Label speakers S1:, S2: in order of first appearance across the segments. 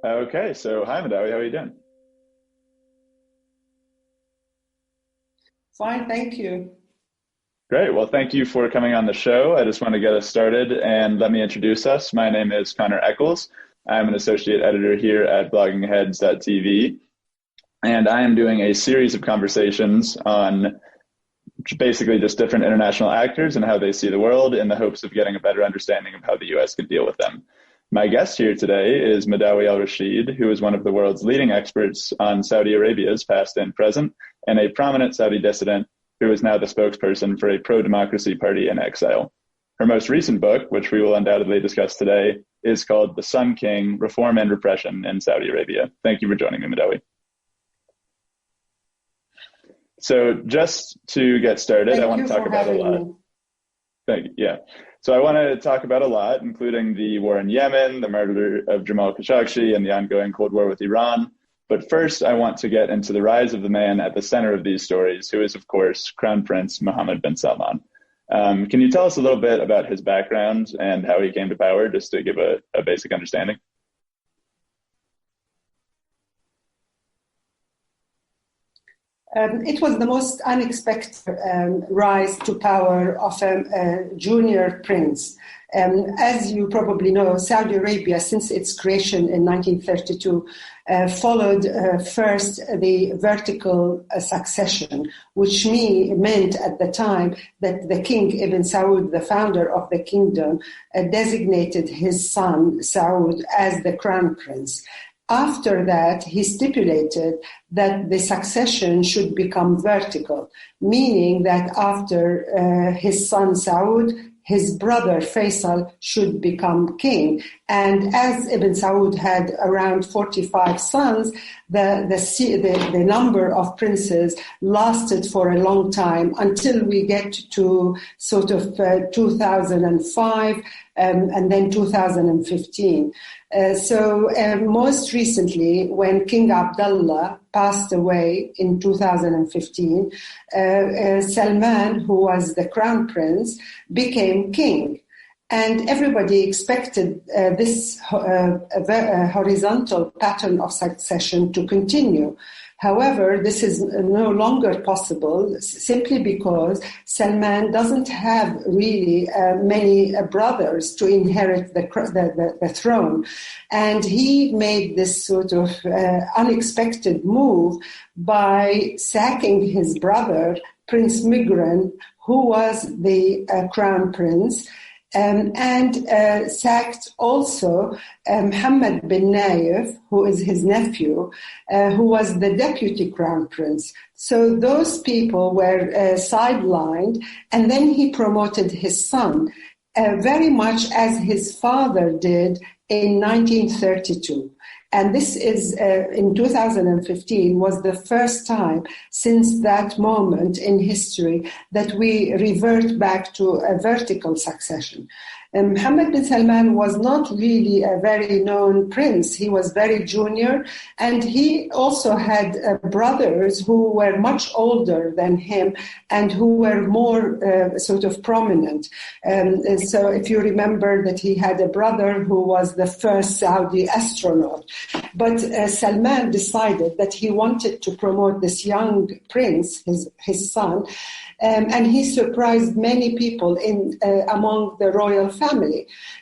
S1: Okay, so hi Madawi, how are you doing?
S2: Fine, thank you.
S1: Great, well thank you for coming on the show. I just want to get us started and let me introduce us. My name is Connor Echols. I'm an associate editor here at bloggingheads.tv, and I am doing a series of conversations on basically just different international actors and how they see the world in the hopes of getting a better understanding of how the US can deal with them. My guest here today is Madawi al-Rasheed, who is one of the world's leading experts on Saudi Arabia's past and present, and a prominent Saudi dissident who is now the spokesperson for a pro-democracy party in exile. Her most recent book, which we will undoubtedly discuss today, is called The Sun King: Reform and Repression in Saudi Arabia. Thank you for joining me, Madawi. So just to get started, I want to talk about a lot. Thank you. Yeah. So I want to talk about a lot, including the war in Yemen, the murder of Jamal Khashoggi, and the ongoing Cold War with Iran. But first, I want to get into the rise of the man at the center of these stories, who is, of course, Crown Prince Mohammed bin Salman. Can you tell us a little bit about his background and how he came to power, just to give a basic understanding?
S2: It was the most unexpected rise to power of a junior prince. As you probably know, Saudi Arabia, since its creation in 1932, followed first the vertical succession, which meant at the time that the king, Ibn Saud, the founder of the kingdom, designated his son, Saud, as the crown prince. After that, he stipulated that the succession should become vertical, meaning that after his son Saud, his brother Faisal should become king. And as Ibn Saud had around 45 sons, the number of princes lasted for a long time until we get to sort of 2005 and then 2015. So most recently, when King Abdullah passed away in 2015, Salman, who was the crown prince, became king. And everybody expected this horizontal pattern of succession to continue. However, this is no longer possible simply because Salman doesn't have really many brothers to inherit the throne. And he made this sort of unexpected move by sacking his brother, Prince Migran, who was the crown prince, and sacked also Mohammed bin Nayef, who is his nephew, who was the deputy crown prince. So those people were sidelined, and then he promoted his son, very much as his father did in 1932. And this is, in 2015, was the first time since that moment in history that we revert back to a vertical succession. Mohammed bin Salman was not really a very known prince. He was very junior, and he also had brothers who were much older than him and who were more sort of prominent. So if you remember that he had a brother who was the first Saudi astronaut. But Salman decided that he wanted to promote this young prince, his son, and he surprised many people among the royal family.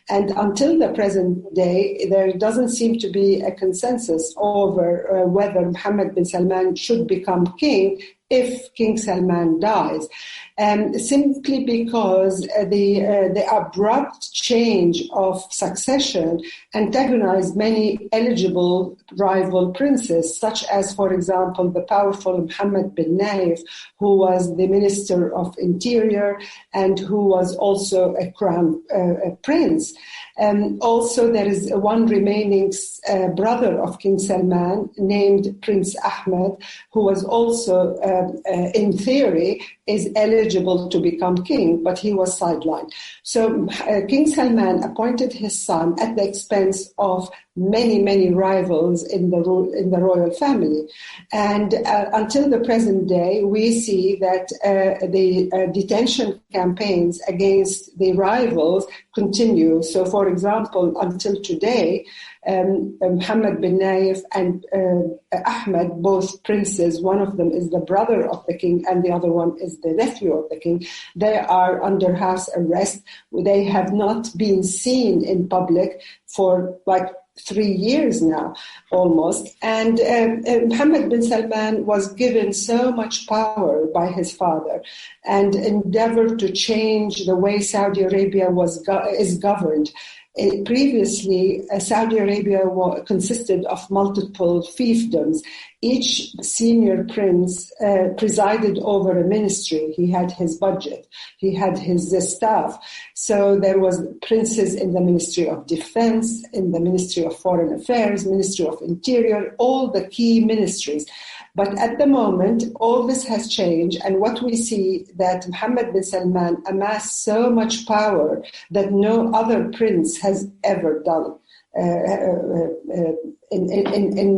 S2: And until the present day, there doesn't seem to be a consensus over whether Mohammed bin Salman should become king if King Salman dies, simply because the abrupt change of succession antagonized many eligible rival princes, such as, for example, the powerful Mohammed bin Nayef, who was the Minister of Interior and who was also a crown prince. Also, there is one remaining brother of King Salman named Prince Ahmed, who was also in theory, is eligible to become king, but he was sidelined. So King Salman appointed his son at the expense of many rivals in the royal family. And until the present day, we see that the detention campaigns against the rivals continue. So, for example, until today, Mohammed bin Nayef and Ahmed, both princes, one of them is the brother of the king and the other one is the nephew of the king. They are under house arrest. They have not been seen in public for 3 years now, almost. And Mohammed bin Salman was given so much power by his father and endeavored to change the way Saudi Arabia is governed. Previously, Saudi Arabia consisted of multiple fiefdoms. Each senior prince presided over a ministry. He had his budget. He had his staff. So there was princes in the Ministry of Defense, in the Ministry of Foreign Affairs, Ministry of Interior, all the key ministries. But at the moment, all this has changed, and what we see that Mohammed bin Salman amassed so much power that no other prince has ever done in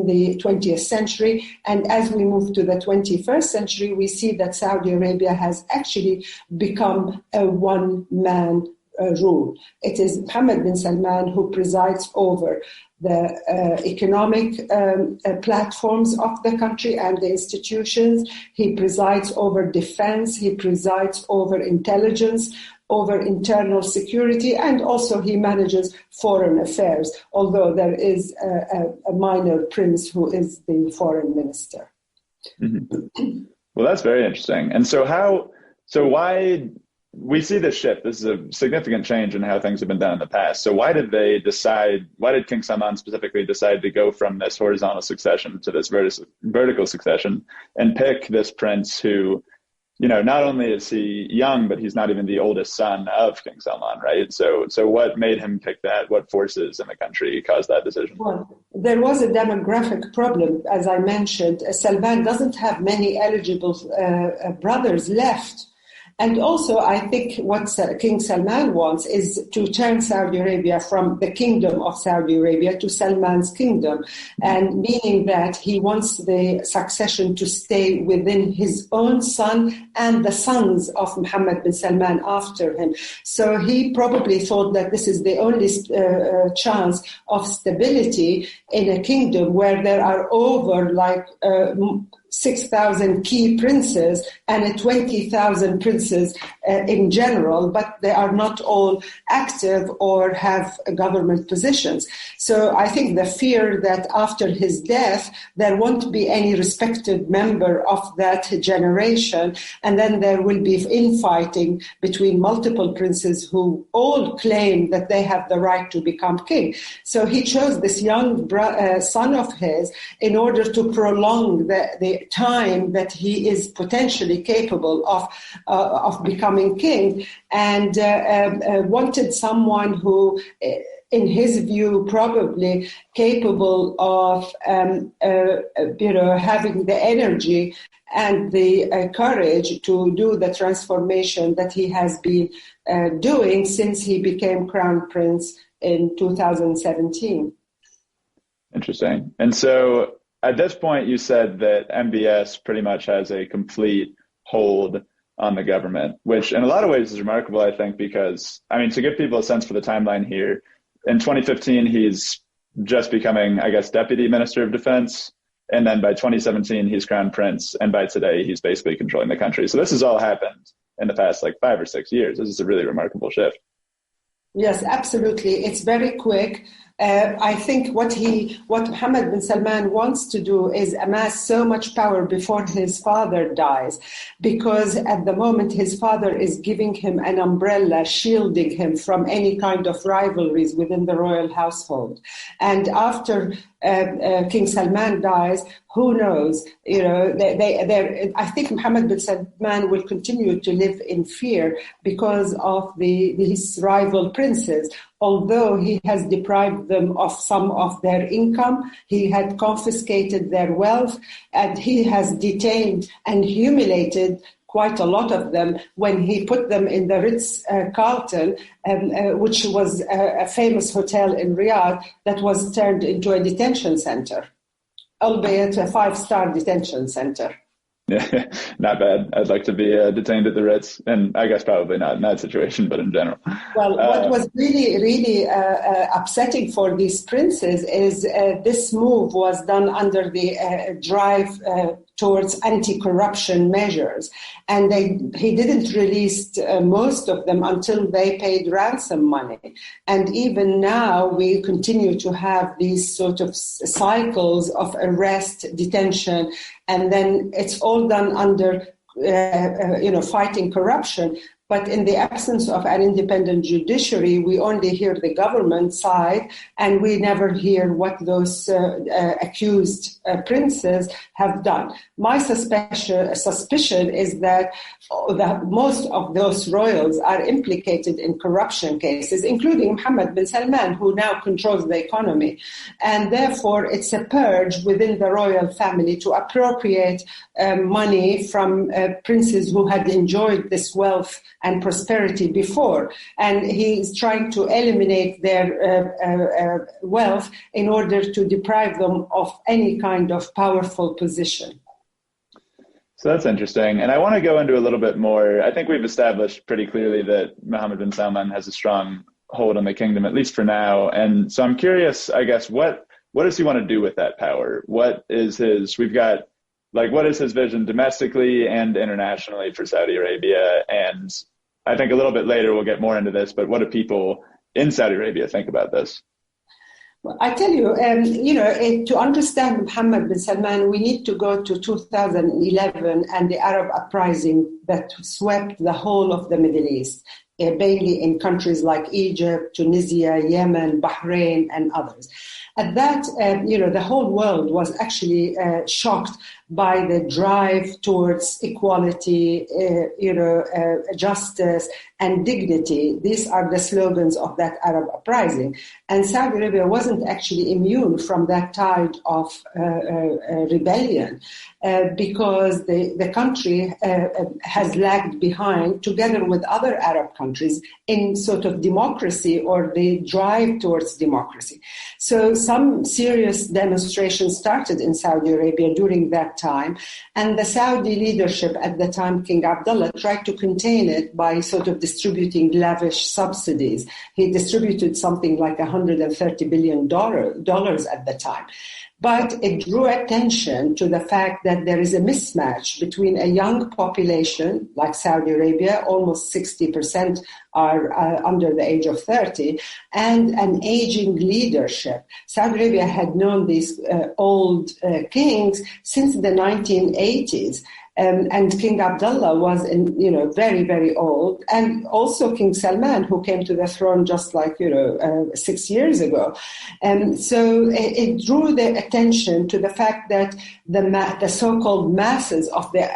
S2: the 20th century. And as we move to the 21st century, we see that Saudi Arabia has actually become a one-man rule. It is Mohammed bin Salman who presides over the economic platforms of the country and the institutions. He presides over defense. He presides over intelligence, over internal security, and also he manages foreign affairs, although there is a minor prince who is the foreign minister.
S1: Mm-hmm. Well, that's very interesting. And so why we see this shift? This is a significant change in how things have been done in the past. So why did King Salman specifically decide to go from this horizontal succession to this vertical succession and pick this prince who, not only is he young, but he's not even the oldest son of King Salman, right? So what made him pick that? What forces in the country caused that decision?
S2: Well, there was a demographic problem, as I mentioned. Salman doesn't have many eligible brothers left. And also, I think what King Salman wants is to turn Saudi Arabia from the kingdom of Saudi Arabia to Salman's kingdom, and meaning that he wants the succession to stay within his own son and the sons of Mohammed bin Salman after him. So he probably thought that this is the only chance of stability in a kingdom where there are over 6,000 key princes and 20,000 princes in general, but they are not all active or have government positions. So I think the fear that after his death, there won't be any respected member of that generation, and then there will be infighting between multiple princes who all claim that they have the right to become king. So he chose this young son of his in order to prolong the time that he is potentially capable of becoming king, and wanted someone who, in his view, probably capable of having the energy and the courage to do the transformation that he has been doing since he became crown prince in 2017.
S1: Interesting. And so at this point, you said that MBS pretty much has a complete hold on the government, which in a lot of ways is remarkable, I think, because, to give people a sense for the timeline here, in 2015, he's just becoming, Deputy Minister of Defense. And then by 2017, he's Crown Prince. And by today, he's basically controlling the country. So this has all happened in the past 5 or 6 years. This is a really remarkable shift.
S2: Yes, absolutely. It's very quick. I think what Mohammed bin Salman wants to do is amass so much power before his father dies, because at the moment his father is giving him an umbrella, shielding him from any kind of rivalries within the royal household. And after King Salman dies, who knows? I think Mohammed bin Salman will continue to live in fear because of his rival princes. although he has deprived them of some of their income, he had confiscated their wealth, and he has detained and humiliated quite a lot of them when he put them in the Ritz-Carlton, which was a famous hotel in Riyadh that was turned into a detention center, albeit a 5-star detention center.
S1: Yeah, not bad. I'd like to be detained at the Ritz, and I guess probably not in that situation, but in general.
S2: Well, what was really upsetting for these princes is this move was done under the drive towards anti-corruption measures. And he didn't release most of them until they paid ransom money. And even now, we continue to have these sort of cycles of arrest, detention, and then it's all done under, fighting corruption. But in the absence of an independent judiciary, we only hear the government side, and we never hear what those accused princes have done. My suspicion is that most of those royals are implicated in corruption cases, including Mohammed bin Salman, who now controls the economy. And therefore, it's a purge within the royal family to appropriate money from princes who had enjoyed this wealth and prosperity before. And he's trying to eliminate their wealth in order to deprive them of any kind of powerful position.
S1: So that's interesting. And I want to go into a little bit more. I think we've established pretty clearly that Mohammed bin Salman has a strong hold on the kingdom, at least for now. And so I'm curious, I guess, what does he want to do with that power? What is his vision domestically and internationally for Saudi Arabia? And I think a little bit later we'll get more into this, but what do people in Saudi Arabia think about this?
S2: Well, I tell you, to understand Mohammed bin Salman, we need to go to 2011 and the Arab uprising that swept the whole of the Middle East, mainly in countries like Egypt, Tunisia, Yemen, Bahrain, and others. At that, the whole world was actually shocked by the drive towards equality, justice and dignity. These are the slogans of that Arab uprising. And Saudi Arabia wasn't actually immune from that tide of rebellion because the country has lagged behind, together with other Arab countries, in sort of democracy or the drive towards democracy. So some serious demonstrations started in Saudi Arabia during that time, and the Saudi leadership at the time, King Abdullah, tried to contain it by sort of distributing lavish subsidies. He distributed something like $130 billion at the time. But it drew attention to the fact that there is a mismatch between a young population, like Saudi Arabia, almost 60% are under the age of 30, and an aging leadership. Saudi Arabia had known these old kings since the 1980s. And King Abdullah was, very, very old. And also King Salman, who came to the throne just 6 years ago. And so it drew the attention to the fact that the so-called masses of the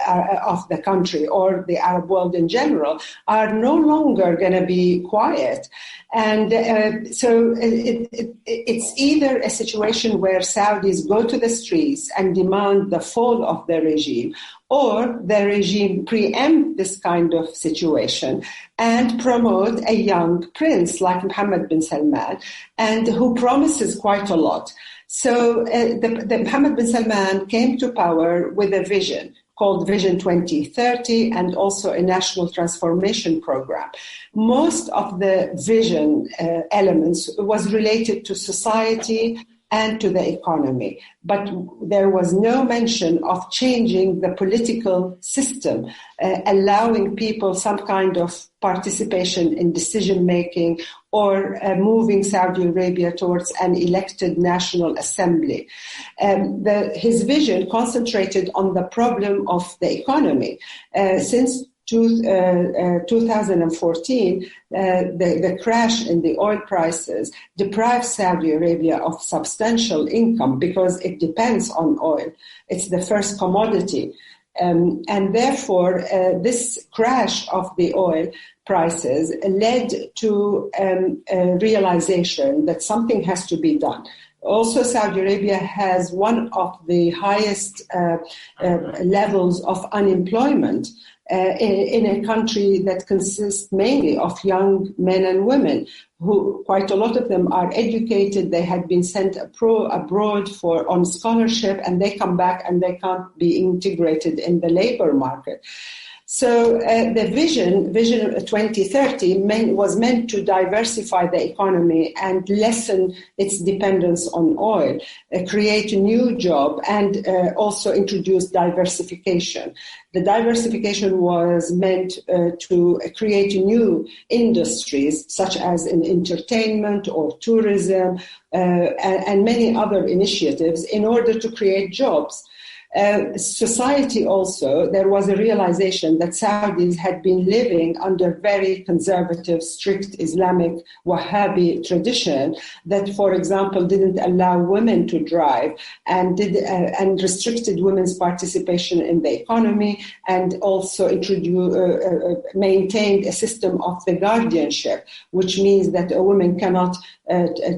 S2: country, or the Arab world in general, are no longer going to be quiet. And so it's either a situation where Saudis go to the streets and demand the fall of the regime, or the regime preempt this kind of situation and promote a young prince like Mohammed bin Salman, and who promises quite a lot. So the Mohammed bin Salman came to power with a vision called Vision 2030, and also a national transformation program. Most of the vision elements was related to society and to the economy. But there was no mention of changing the political system, allowing people some kind of participation in decision-making, or moving Saudi Arabia towards an elected national assembly. His vision concentrated on the problem of the economy. Since 2014, the crash in the oil prices deprived Saudi Arabia of substantial income because it depends on oil. It's the first commodity. And therefore, this crash of the oil prices led to a realization that something has to be done. Also, Saudi Arabia has one of the highest levels of unemployment in a country that consists mainly of young men and women, who quite a lot of them are educated. They had been sent abroad on scholarship, and they come back and they can't be integrated in the labor market. So the Vision 2030 was meant to diversify the economy and lessen its dependence on oil, create a new job, and also introduce diversification. The diversification was meant to create new industries, such as in entertainment or tourism, and many other initiatives in order to create jobs. Society also, there was a realization that Saudis had been living under very conservative, strict Islamic Wahhabi tradition that, for example, didn't allow women to drive and restricted women's participation in the economy, and also maintained a system of the guardianship, which means that a woman cannot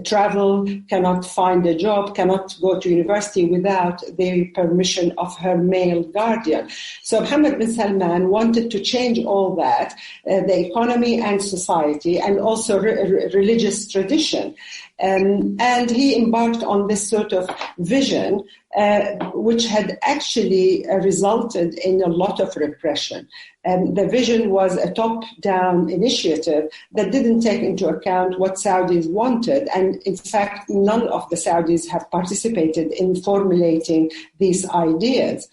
S2: travel, cannot find a job, cannot go to university without the permission of her male guardian. So Mohammed bin Salman wanted to change all that, the economy and society, and also religious tradition. And he embarked on this sort of vision, which had actually resulted in a lot of repression. The vision was a top-down initiative that didn't take into account what Saudis wanted. And in fact, none of the Saudis have participated in formulating these ideas.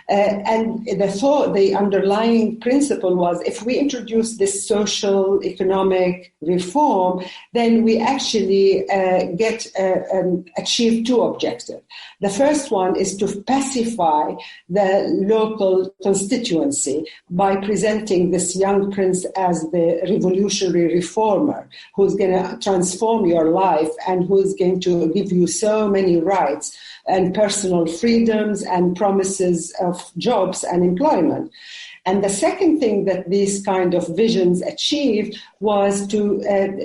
S2: And the underlying principle was, if we introduce this social economic reform, then we actually achieve two objectives. The first one is to pacify the local constituency by presenting this young prince as the revolutionary reformer who's going to transform your life and who's going to give you so many rights and personal freedoms and promises of jobs and employment. And the second thing that these kind of visions achieved was to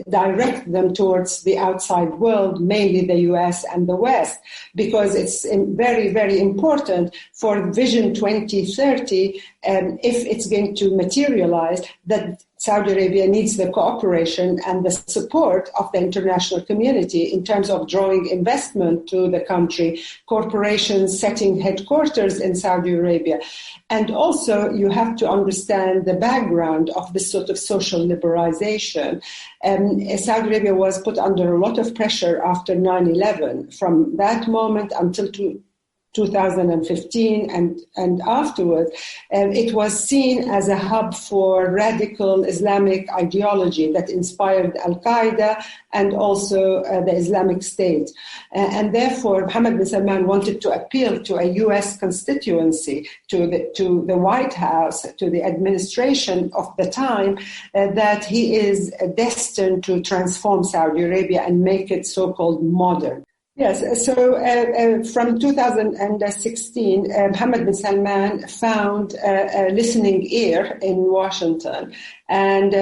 S2: direct them towards the outside world, mainly the US and the West, because it's very, very important for Vision 2030, if it's going to materialize, that Saudi Arabia needs the cooperation and the support of the international community in terms of drawing investment to the country, corporations setting headquarters in Saudi Arabia. And also you have to understand the background of this sort of social liberalization. Saudi Arabia was put under a lot of pressure after 9/11. From that moment until 2015 and afterwards, it was seen as a hub for radical Islamic ideology that inspired Al-Qaeda and also the Islamic State. And therefore, Mohammed bin Salman wanted to appeal to a US constituency, to the White House, to the administration of the time, that he is destined to transform Saudi Arabia and make it so-called modern. Yes, so from 2016, Mohammed bin Salman found a listening ear in Washington, and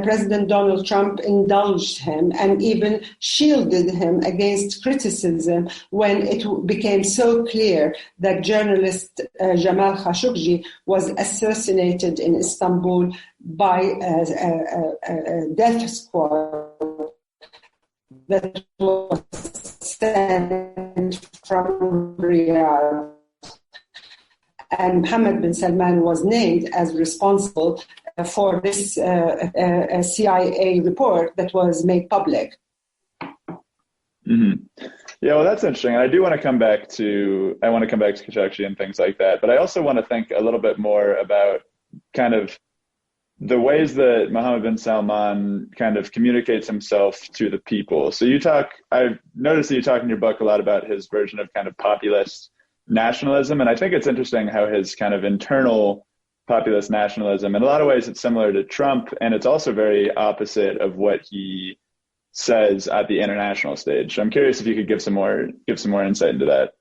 S2: President Donald Trump indulged him and even shielded him against criticism when it became so clear that journalist Jamal Khashoggi was assassinated in Istanbul by a death squad that was sent from Riyadh. And Mohammed bin Salman was named as responsible for this CIA report that was made public.
S1: Mm-hmm. Yeah, well, that's interesting. I do want to come back to Khashoggi and things like that, but I also want to think a little bit more about kind of the ways that Mohammed bin Salman kind of communicates himself to the people. So I've noticed that you talk in your book a lot about his version of kind of populist nationalism. And I think it's interesting how his kind of internal populist nationalism, in a lot of ways, it's similar to Trump. And it's also very opposite of what he says at the international stage. So I'm curious if you could give some more insight into that.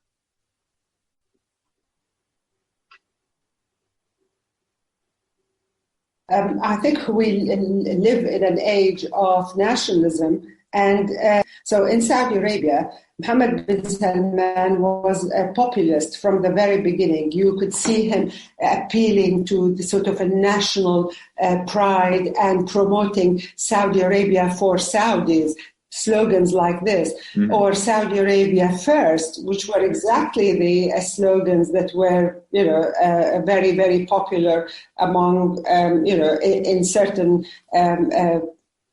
S2: I think we live in an age of nationalism. And so in Saudi Arabia, Mohammed bin Salman was a populist from the very beginning. You could see him appealing to the sort of a national pride and promoting Saudi Arabia for Saudis. Slogans like this, or Saudi Arabia first, which were exactly the slogans that were, very, very popular among, in certain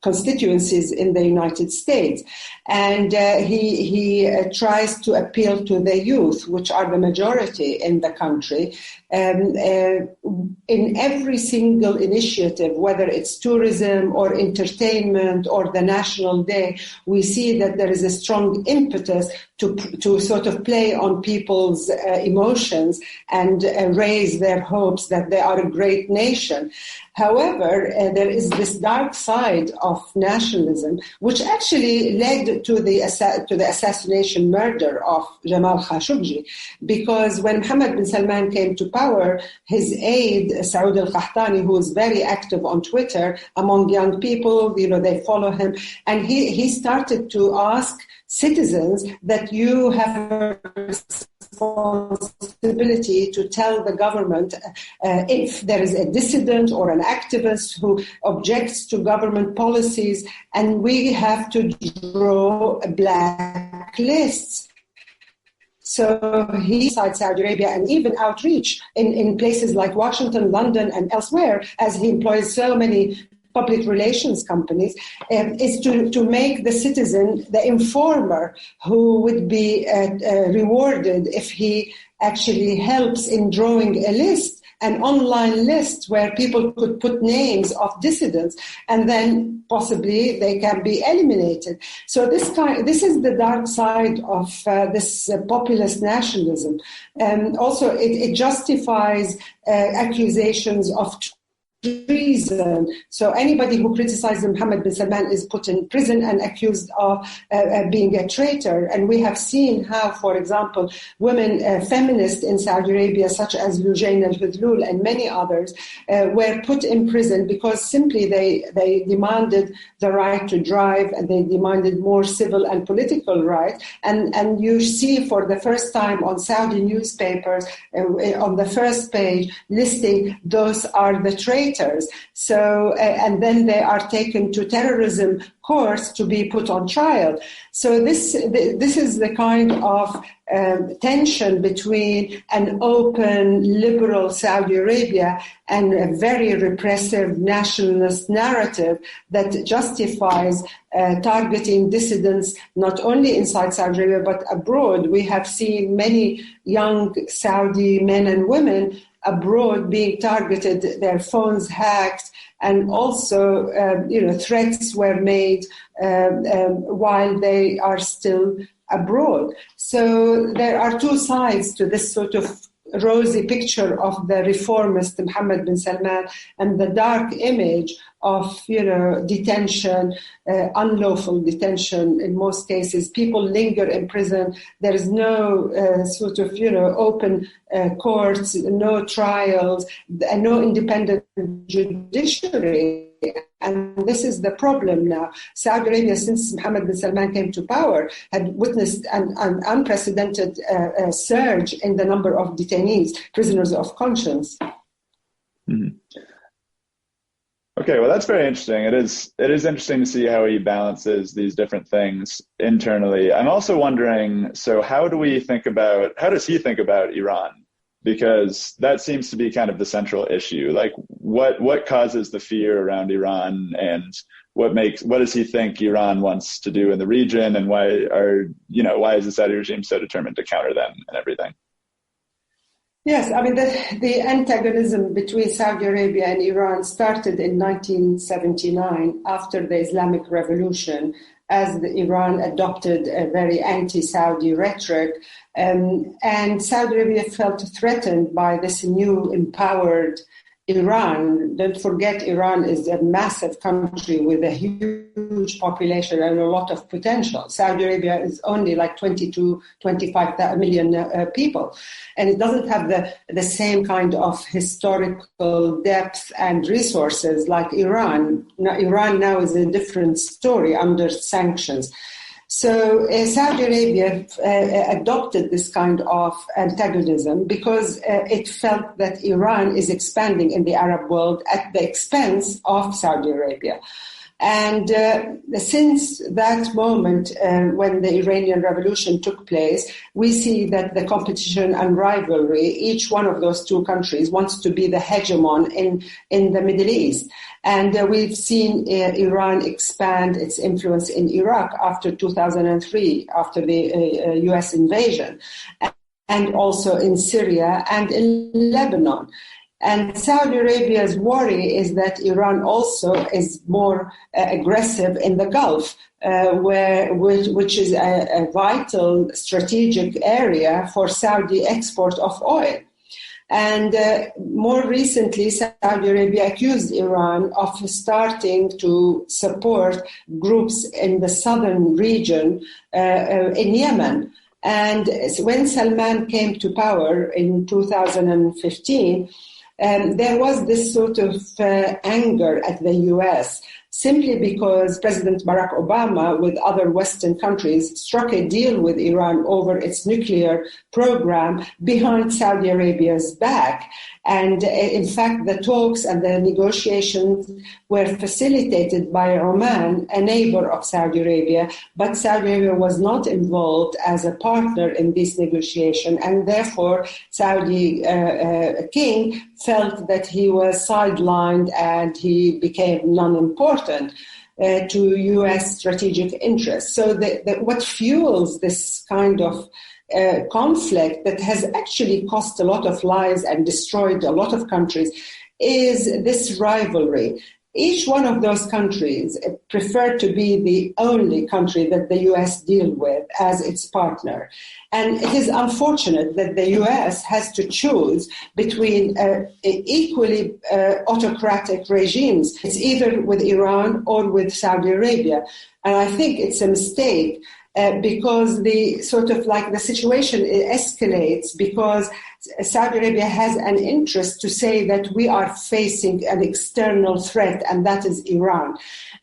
S2: constituencies in the United States. And he tries to appeal to the youth, which are the majority in the country. In every single initiative, whether it's tourism or entertainment or the National Day, we see that there is a strong impetus to sort of play on people's emotions and raise their hopes that they are a great nation. However, there is this dark side of nationalism, which actually led to the assassination murder of Jamal Khashoggi, because when Mohammed bin Salman came to power, his aide, Saud al-Qahtani, who is very active on Twitter among young people, they follow him, and he started to ask citizens that you have a responsibility to tell the government if there is a dissident or an activist who objects to government policies, and we have to draw black lists. So he inside Saudi Arabia and even outreach in places like Washington, London, and elsewhere, as he employs so many public relations companies, is to make the citizen the informer who would be rewarded if he actually helps in drawing a list, an online list where people could put names of dissidents, and then possibly they can be eliminated. So this is the dark side of this populist nationalism. Also, it justifies accusations of treason. So anybody who criticizes Mohammed bin Salman is put in prison and accused of being a traitor. And we have seen how, for example, women feminists in Saudi Arabia, such as Lujain al-Hudlul and many others, were put in prison because simply they demanded the right to drive, and they demanded more civil and political rights. And you see for the first time on Saudi newspapers, on the first page, listing those are the traitors. So, and then they are taken to terrorism courts to be put on trial. So this is the kind of tension between an open, liberal Saudi Arabia and a very repressive nationalist narrative that justifies targeting dissidents not only inside Saudi Arabia but abroad. We have seen many young Saudi men and women abroad being targeted, their phones hacked, and also, threats were made while they are still abroad. So there are two sides to this sort of rosy picture of the reformist Mohammed bin Salman and the dark image of, detention, unlawful detention in most cases. People linger in prison. There is no open courts, no trials, and no independent judiciary. And this is the problem now. Saudi Arabia, since Mohammed bin Salman came to power, had witnessed an unprecedented surge in the number of detainees, prisoners of conscience.
S1: Mm-hmm. Okay, well, that's very interesting. It is interesting to see how he balances these different things internally. I'm also wondering, so how does he think about Iran? Because that seems to be kind of the central issue. Like, what causes the fear around Iran, and what does he think Iran wants to do in the region, and why is the Saudi regime so determined to counter them and everything?
S2: Yes, I mean, the antagonism between Saudi Arabia and Iran started in 1979 after the Islamic Revolution, as Iran adopted a very anti-Saudi rhetoric. And Saudi Arabia felt threatened by this new empowered Iran, don't forget Iran is a massive country with a huge population and a lot of potential. Saudi Arabia is only like 22, 25 million people. And it doesn't have the same kind of historical depth and resources like Iran. Now, Iran now is a different story under sanctions. So Saudi Arabia adopted this kind of antagonism because it felt that Iran is expanding in the Arab world at the expense of Saudi Arabia. And since that moment, when the Iranian Revolution took place, we see that the competition and rivalry, each one of those two countries wants to be the hegemon in the Middle East. And we've seen Iran expand its influence in Iraq after 2003, after the US invasion, and also in Syria and in Lebanon. And Saudi Arabia's worry is that Iran also is more aggressive in the Gulf, which is a vital strategic area for Saudi export of oil. And more recently, Saudi Arabia accused Iran of starting to support groups in the southern region in Yemen. And when Salman came to power in 2015, there was this sort of anger at the US simply because President Barack Obama, with other Western countries, struck a deal with Iran over its nuclear program behind Saudi Arabia's back. And in fact, the talks and the negotiations were facilitated by Oman, a neighbor of Saudi Arabia, but Saudi Arabia was not involved as a partner in this negotiation, and therefore Saudi king felt that he was sidelined and he became non-important to U.S. strategic interests. So what fuels this kind of conflict that has actually cost a lot of lives and destroyed a lot of countries is this rivalry. Each one of those countries preferred to be the only country that the U.S. deal with as its partner. And it is unfortunate that the U.S. has to choose between equally autocratic regimes. It's either with Iran or with Saudi Arabia. And I think it's a mistake because the situation escalates because Saudi Arabia has an interest to say that we are facing an external threat, and that is Iran.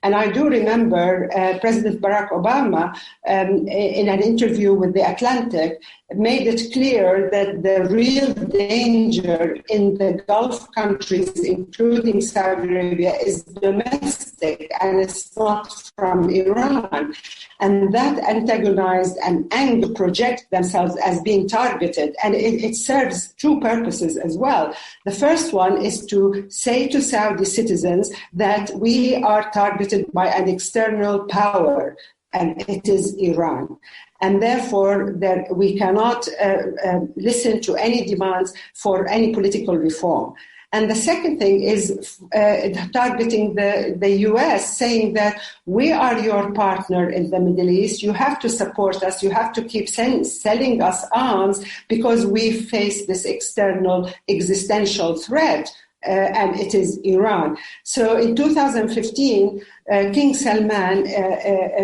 S2: And I do remember President Barack Obama, in an interview with The Atlantic, made it clear that the real danger in the Gulf countries, including Saudi Arabia, is domestic and it's not from Iran. And that antagonized and anger project themselves as being targeted. And it serves two purposes as well. The first one is to say to Saudi citizens that we are targeted by an external power, and it is Iran. And therefore, that we cannot listen to any demands for any political reform. And the second thing is targeting the U.S., saying that we are your partner in the Middle East. You have to support us. You have to keep selling us arms because we face this external existential threat. And it is Iran. So in 2015, King Salman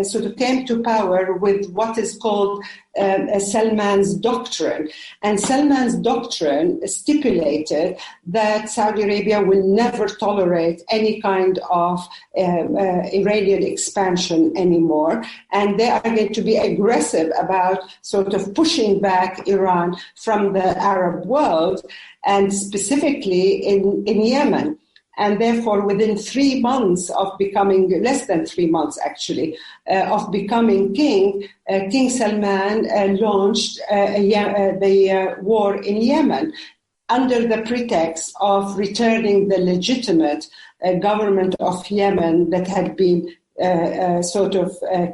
S2: sort of came to power with what is called Salman's Doctrine. And Salman's Doctrine stipulated that Saudi Arabia will never tolerate any kind of Iranian expansion anymore. And they are going to be aggressive about sort of pushing back Iran from the Arab world, and specifically in Yemen. And therefore, within 3 months of becoming, less than 3 months actually, of becoming king, King Salman launched the war in Yemen under the pretext of returning the legitimate government of Yemen that had been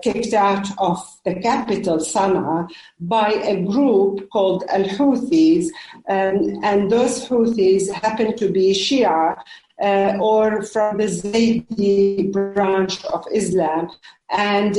S2: kicked out of the capital, Sana'a, by a group called Al-Houthis. And those Houthis happen to be Shia, or from the Zaydi branch of Islam. And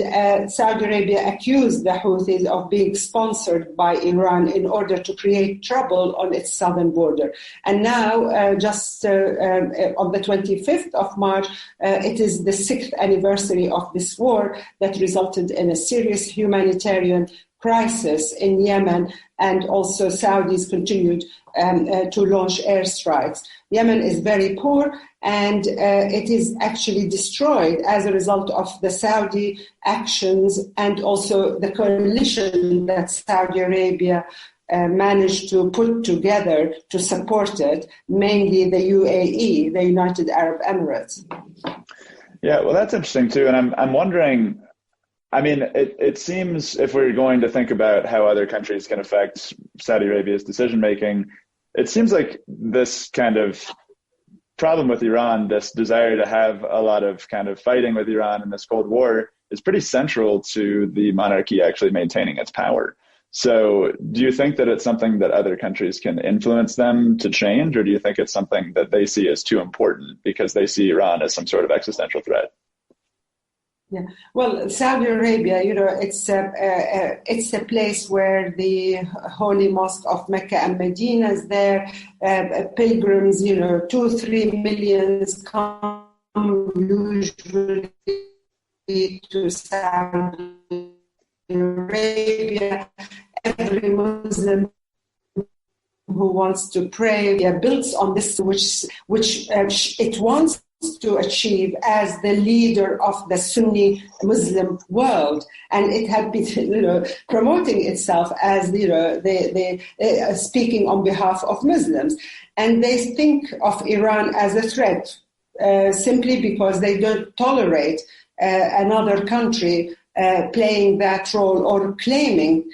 S2: Saudi Arabia accused the Houthis of being sponsored by Iran in order to create trouble on its southern border. And now, just on the 25th of March, it is the 6th anniversary of this war that resulted in a serious humanitarian crisis in Yemen, and also Saudis continued to launch airstrikes. Yemen is very poor, and it is actually destroyed as a result of the Saudi actions and also the coalition that Saudi Arabia managed to put together to support it, mainly the UAE, the United Arab Emirates.
S1: Yeah, well, that's interesting too. And I'm wondering, I mean, it seems if we're going to think about how other countries can affect Saudi Arabia's decision-making, it seems like this kind of problem with Iran, this desire to have a lot of kind of fighting with Iran in this Cold War, is pretty central to the monarchy actually maintaining its power. So do you think that it's something that other countries can influence them to change, or do you think it's something that they see as too important because they see Iran as some sort of existential threat?
S2: Yeah, well, Saudi Arabia, it's a place where the Holy Mosque of Mecca and Medina is there. Pilgrims, 2-3 million come usually to Saudi Arabia. Every Muslim who wants to pray builds on this, which it wants to achieve as the leader of the Sunni Muslim world, and it had been, promoting itself as, they speaking on behalf of Muslims, and they think of Iran as a threat simply because they don't tolerate another country playing that role or claiming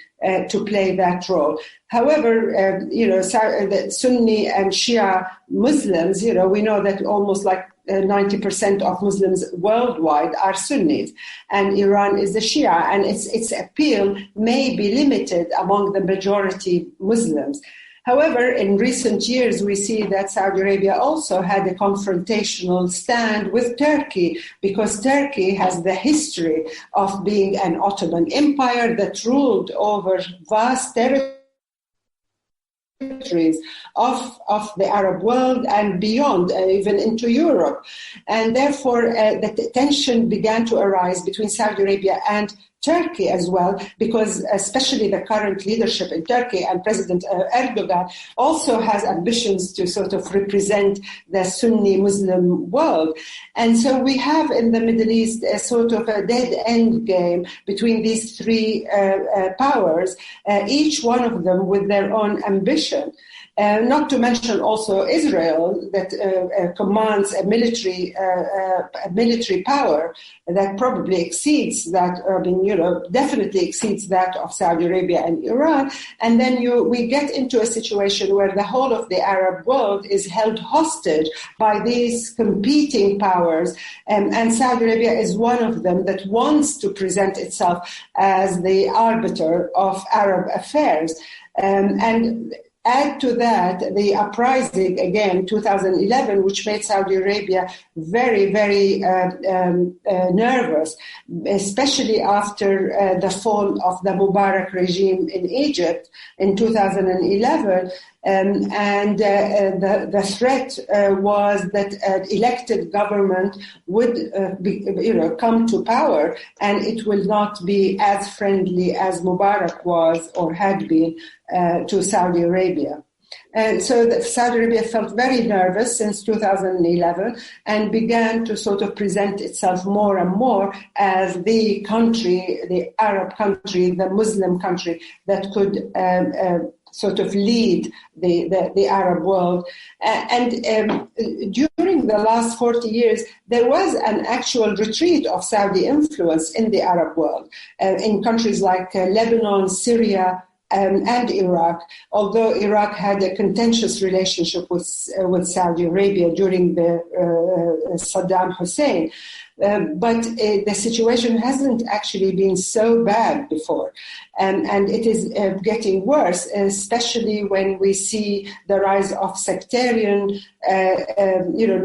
S2: to play that role. However, the Sunni and Shia Muslims, we know that almost like 90% of Muslims worldwide are Sunnis, and Iran is a Shia, and its appeal may be limited among the majority Muslims. However, in recent years, we see that Saudi Arabia also had a confrontational stand with Turkey, because Turkey has the history of being an Ottoman empire that ruled over vast territories of the Arab world and beyond, even into Europe. And therefore, the tension began to arise between Saudi Arabia and Turkey as well, because especially the current leadership in Turkey and President Erdogan also has ambitions to sort of represent the Sunni Muslim world. And so we have in the Middle East a sort of a dead-end game between these three powers, each one of them with their own ambition. Not to mention also Israel, that commands a military power that probably exceeds that, definitely exceeds that of Saudi Arabia and Iran. And then we get into a situation where the whole of the Arab world is held hostage by these competing powers. And Saudi Arabia is one of them that wants to present itself as the arbiter of Arab affairs. And add to that the uprising, again, 2011, which made Saudi Arabia very, very nervous, especially after the fall of the Mubarak regime in Egypt in 2011. And the threat was that an elected government would come to power, and it will not be as friendly as Mubarak was or had been to Saudi Arabia. And so Saudi Arabia felt very nervous since 2011 and began to sort of present itself more and more as the country, the Arab country, the Muslim country that could sort of lead the Arab world. And during the last 40 years, there was an actual retreat of Saudi influence in the Arab world, in countries like Lebanon, Syria, and Iraq, although Iraq had a contentious relationship with Saudi Arabia during the Saddam Hussein. But the situation hasn't actually been so bad before. And it is getting worse, especially when we see the rise of sectarian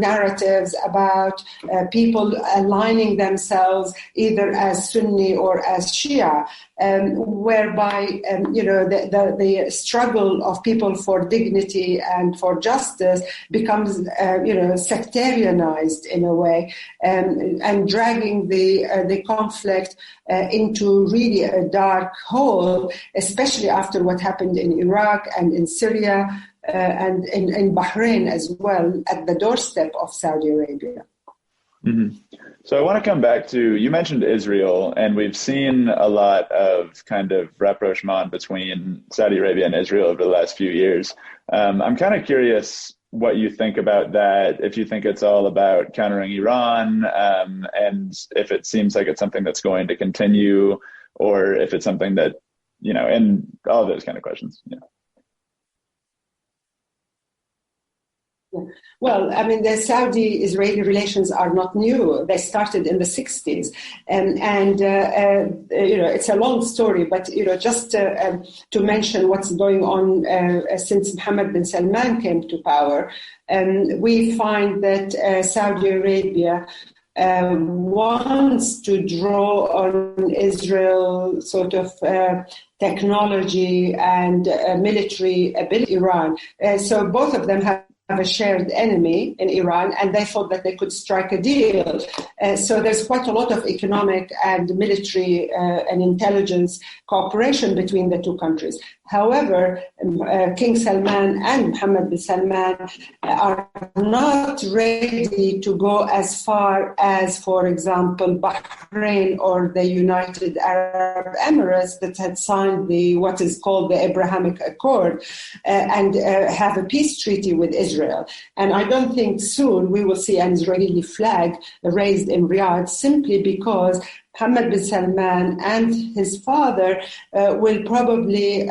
S2: narratives about people aligning themselves either as Sunni or as Shia, whereby the struggle of people for dignity and for justice becomes sectarianized in a way, and dragging the conflict into really a dark hole, especially after what happened in Iraq and in Syria and in Bahrain as well, at the doorstep of Saudi Arabia.
S1: Mm-hmm. So I want to come back to, you mentioned Israel, and we've seen a lot of kind of rapprochement between Saudi Arabia and Israel over the last few years. I'm kind of curious what you think about that, if you think it's all about countering Iran, and if it seems like it's something that's going to continue, or if it's something that, and all those kind of questions. Yeah.
S2: Well, I mean, the Saudi-Israeli relations are not new. They started in the 60s. And it's a long story, but, just to mention what's going on since Mohammed bin Salman came to power, we find that Saudi Arabia wants to draw on Israel sort of technology and military ability, Iran. So both of them have a shared enemy in Iran, and they thought that they could strike a deal. So there's quite a lot of economic and military and intelligence cooperation between the two countries. However, King Salman and Mohammed bin Salman are not ready to go as far as, for example, Bahrain or the United Arab Emirates that had signed what is called the Abrahamic Accord and have a peace treaty with Israel. And I don't think soon we will see an Israeli flag raised in Riyadh simply because Mohammed bin Salman and his father will probably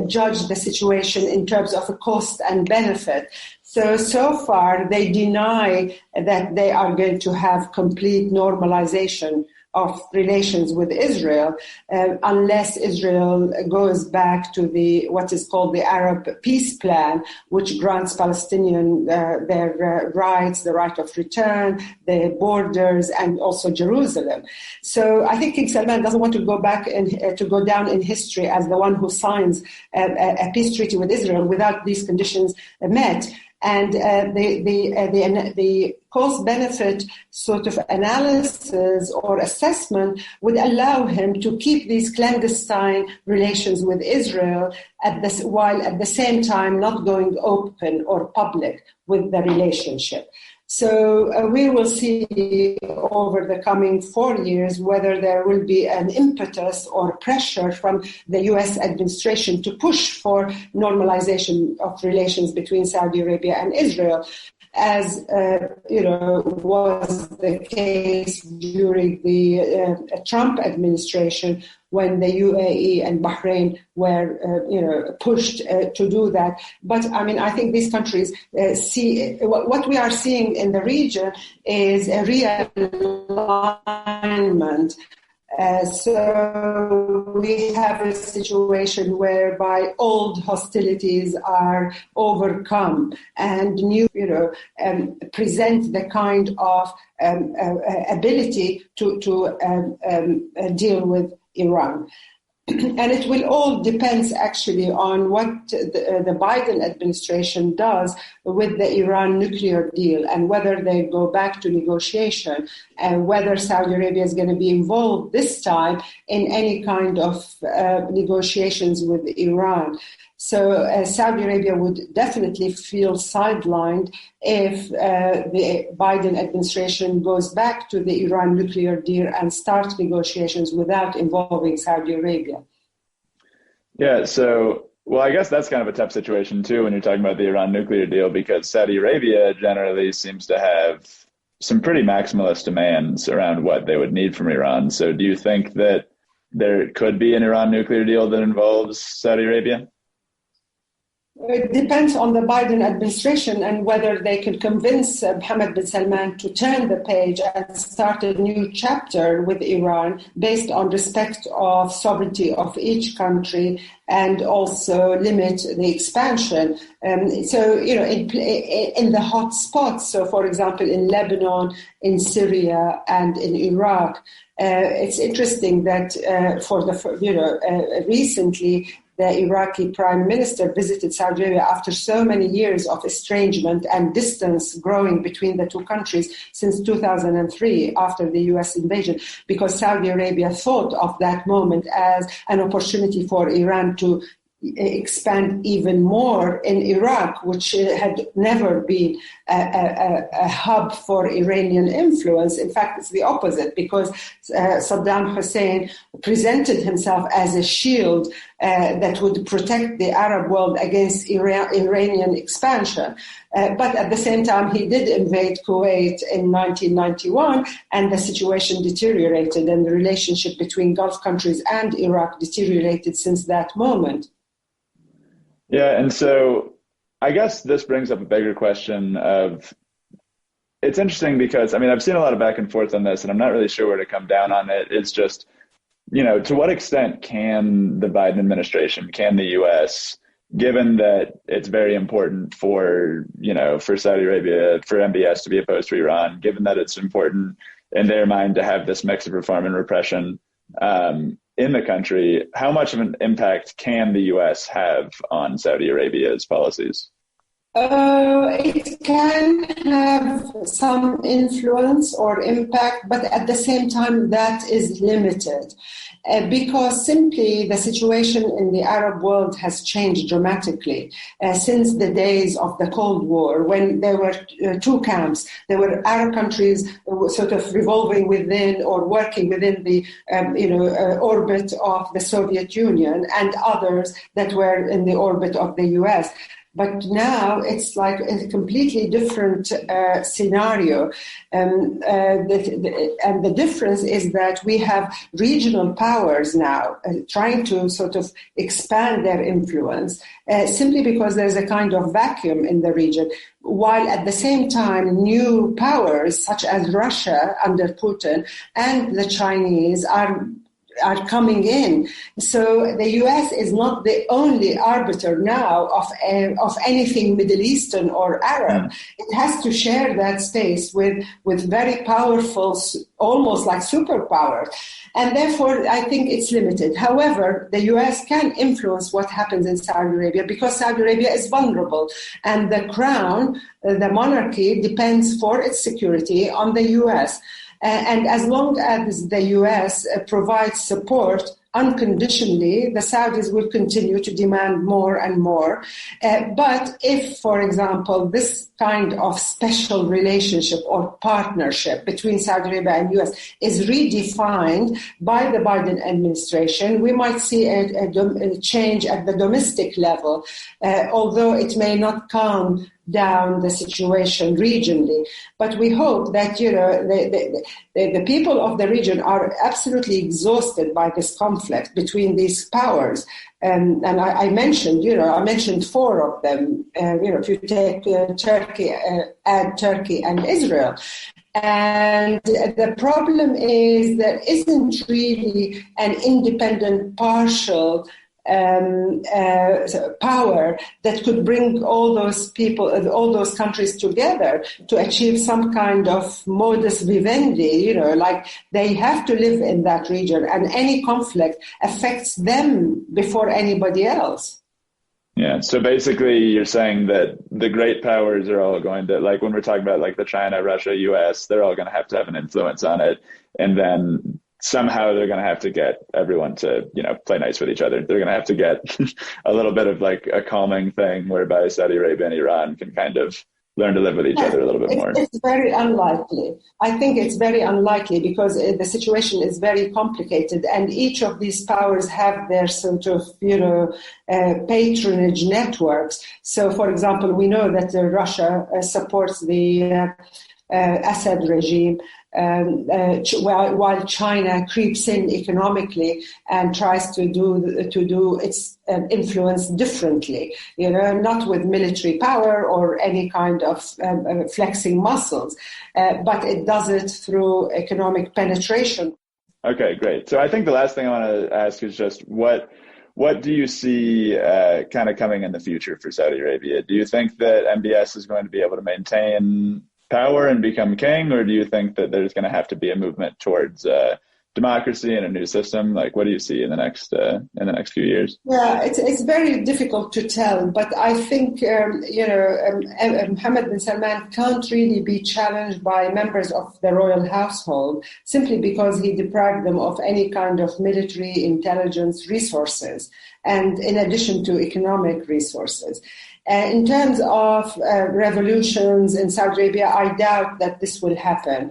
S2: judge the situation in terms of a cost and benefit. So far, they deny that they are going to have complete normalization of relations with Israel, unless Israel goes back to what is called the Arab Peace Plan, which grants Palestinians their rights, the right of return, the borders, and also Jerusalem. So I think King Salman doesn't want to go back and to go down in history as the one who signs a peace treaty with Israel without these conditions met. And the cost-benefit sort of analysis or assessment would allow him to keep these clandestine relations with Israel while at the same time not going open or public with the relationship. So we will see over the coming 4 years whether there will be an impetus or pressure from the U.S. administration to push for normalization of relations between Saudi Arabia and Israel, as was the case during the Trump administration when the UAE and Bahrain were pushed to do that. But I mean, I think these countries see what we are seeing in the region is a realignment. So we have a situation whereby old hostilities are overcome and new, present the kind of ability to deal with Iran. And it will all depend actually on what the Biden administration does with the Iran nuclear deal and whether they go back to negotiation and whether Saudi Arabia is going to be involved this time in any kind of negotiations with Iran. So Saudi Arabia would definitely feel sidelined if the Biden administration goes back to the Iran nuclear deal and starts negotiations without involving Saudi Arabia.
S1: Yeah, well, I guess that's kind of a tough situation too when you're talking about the Iran nuclear deal, because Saudi Arabia generally seems to have some pretty maximalist demands around what they would need from Iran. So do you think that there could be an Iran nuclear deal that involves Saudi Arabia?
S2: It depends on the Biden administration and whether they can convince Mohammed bin Salman to turn the page and start a new chapter with Iran based on respect of sovereignty of each country and also limit the expansion. In the hot spots, so for example, in Lebanon, in Syria, and in Iraq, it's interesting that recently, the Iraqi prime minister visited Saudi Arabia after so many years of estrangement and distance growing between the two countries since 2003 after the U.S. invasion, because Saudi Arabia thought of that moment as an opportunity for Iran to expand even more in Iraq, which had never been a hub for Iranian influence. In fact, it's the opposite, because Saddam Hussein presented himself as a shield that would protect the Arab world against Iranian expansion. But at the same time, he did invade Kuwait in 1991, and the situation deteriorated, and the relationship between Gulf countries and Iraq deteriorated since that moment.
S1: Yeah, and so I guess this brings up a bigger question of, it's interesting because, I've seen a lot of back and forth on this, and I'm not really sure where to come down on it. It's just, to what extent can the Biden administration, can the U.S., given that it's very important for Saudi Arabia, for MBS to be opposed to Iran, given that it's important in their mind to have this mix of reform and repression, in the country, how much of an impact can the U.S. have on Saudi Arabia's policies?
S2: It can have some influence or impact, but at the same time, that is limited. Because simply the situation in the Arab world has changed dramatically since the days of the Cold War, when there were two camps. There were Arab countries sort of revolving within or working within the orbit of the Soviet Union, and others that were in the orbit of the US. But now it's like a completely different scenario. And the difference is that we have regional powers now trying to sort of expand their influence simply because there's a kind of vacuum in the region, while at the same time new powers such as Russia under Putin and the Chinese are coming in. So the U.S. is not the only arbiter now of anything Middle Eastern or Arab. It has to share that space with very powerful, almost like superpowers. And therefore, I think it's limited. However, the U.S. can influence what happens in Saudi Arabia because Saudi Arabia is vulnerable. And the crown, the monarchy, depends for its security on the U.S. And as long as the U.S. provides support unconditionally, the Saudis will continue to demand more and more. But if, for example, this kind of special relationship or partnership between Saudi Arabia and U.S. is redefined by the Biden administration, we might see a change at the domestic level, although it may not calm down the situation regionally. But we hope that, the people of the region are absolutely exhausted by this conflict between these powers. And I mentioned four of them. If you take Turkey, add Turkey and Israel. And the problem is there isn't really an independent, partial power that could bring all those people, all those countries together to achieve some kind of modus vivendi, like they have to live in that region, and any conflict affects them before anybody else.
S1: Yeah, so basically you're saying that the great powers are all going to, like when we're talking about like the China, Russia, US, they're all going to have an influence on it. And then somehow they're going to have to get everyone to, play nice with each other. They're going to have to get a little bit of like a calming thing whereby Saudi Arabia and Iran can kind of learn to live with each other a little bit more.
S2: It's very unlikely. I think it's very unlikely because the situation is very complicated, and each of these powers have their sort of, patronage networks. So, for example, we know that Russia supports the Assad regime. while China creeps in economically and tries to do its influence differently, not with military power or any kind of flexing muscles, but it does it through economic penetration.
S1: Okay, great. So I think the last thing I want to ask is just what do you see kind of coming in the future for Saudi Arabia? Do you think that MBS is going to be able to maintain power and become king, or do you think that there's going to have to be a movement towards democracy and a new system? Like, what do you see in the next few years?
S2: Yeah, it's very difficult to tell, but I think Mohammed bin Salman can't really be challenged by members of the royal household simply because he deprived them of any kind of military intelligence resources, and in addition to economic resources. In terms of revolutions in Saudi Arabia, I doubt that this will happen.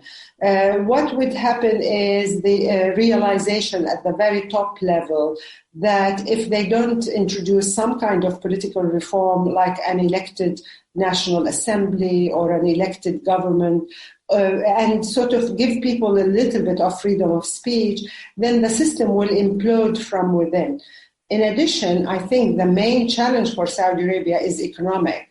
S2: What would happen is the realization at the very top level that if they don't introduce some kind of political reform like an elected National Assembly or an elected government, and sort of give people a little bit of freedom of speech, then the system will implode from within. In addition, I think the main challenge for Saudi Arabia is economic,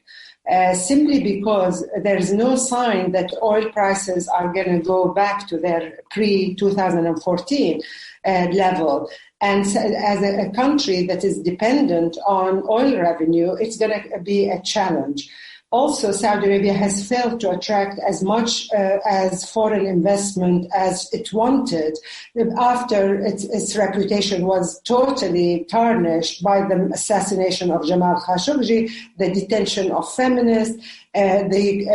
S2: simply because there's no sign that oil prices are going to go back to their pre-2014 level. And as a country that is dependent on oil revenue, it's going to be a challenge. Also, Saudi Arabia has failed to attract as much as foreign investment as it wanted after its reputation was totally tarnished by the assassination of Jamal Khashoggi, the detention of feminists, the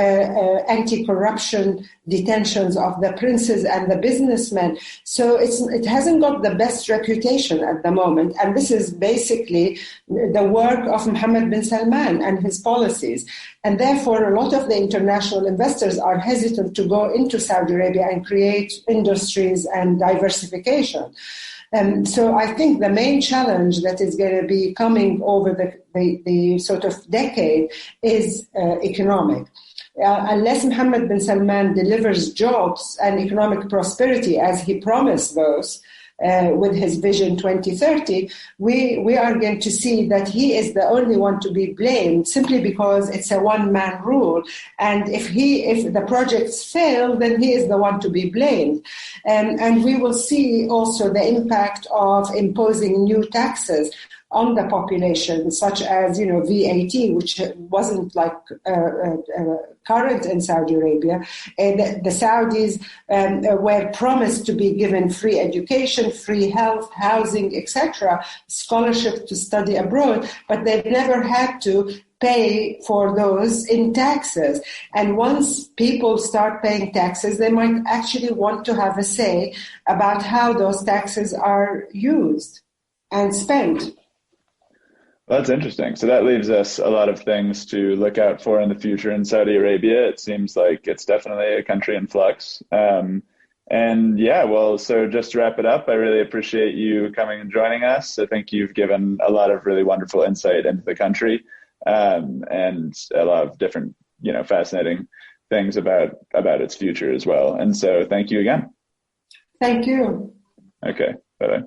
S2: anti-corruption detentions of the princes and the businessmen. So it hasn't got the best reputation at the moment. And this is basically the work of Mohammed bin Salman and his policies. And therefore, a lot of the international investors are hesitant to go into Saudi Arabia and create industries and diversification. So I think the main challenge that is going to be coming over the sort of decade is economic. Unless Mohammed bin Salman delivers jobs and economic prosperity as he promised those with his Vision 2030, we are going to see that he is the only one to be blamed simply because it's a one-man rule. And if the projects fail, then he is the one to be blamed. And we will see also the impact of imposing new taxes on the population, such as, VAT, which wasn't current in Saudi Arabia. The Saudis were promised to be given free education, free health, housing, etc., scholarships to study abroad, but they've never had to pay for those in taxes. And once people start paying taxes, they might actually want to have a say about how those taxes are used and spent.
S1: Well, that's interesting. So that leaves us a lot of things to look out for in the future in Saudi Arabia. It seems like it's definitely a country in flux. So just to wrap it up, I really appreciate you coming and joining us. I think you've given a lot of really wonderful insight into the country, and a lot of different, fascinating things about its future as well. And so thank you again.
S2: Thank you.
S1: Okay. Bye-bye.